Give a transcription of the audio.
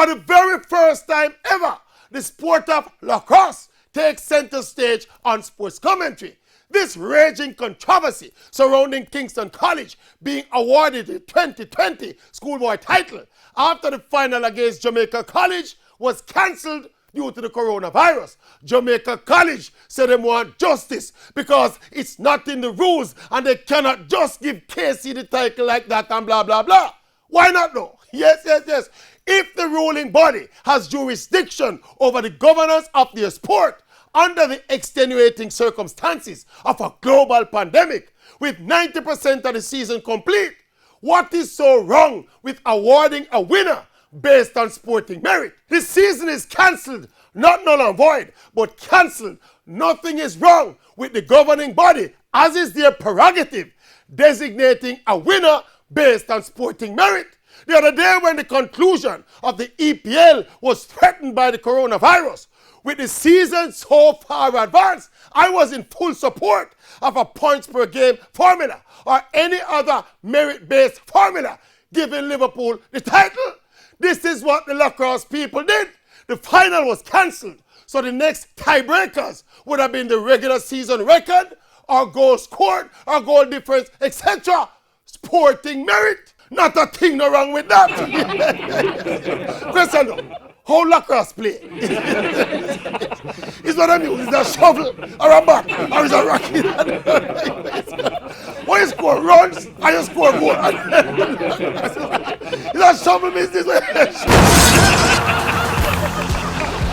For the very first time ever, the sport of lacrosse takes center stage on sports commentary. This raging controversy surrounding Kingston College being awarded the 2020 schoolboy title after the final against Jamaica College was cancelled due to the coronavirus. Jamaica College said they want justice because it's not in the rules and they cannot just give KC the title like that and blah, blah, blah. Why not though? Yes. If the ruling body has jurisdiction over the governance of their sport under the extenuating circumstances of a global pandemic with 90% of the season complete, what is so wrong with awarding a winner based on sporting merit? The season is cancelled, not null and void, but cancelled. Nothing is wrong with the governing body, as is their prerogative, designating a winner based on sporting merit. The other day when the conclusion of the EPL was threatened by the coronavirus, with the season so far advanced, I was in full support of a points per game formula or any other merit-based formula giving Liverpool the title. This is what the lacrosse people did. The final was cancelled, so the next tiebreakers would have been the regular season record or goal scored or goal difference, etc. Sporting merit. Not a thing no wrong with that. Question, how lacrosse play? Is what I mean, is it a shovel or a bat or is it a racket? When you score runs and you score goals. Is that shovel business?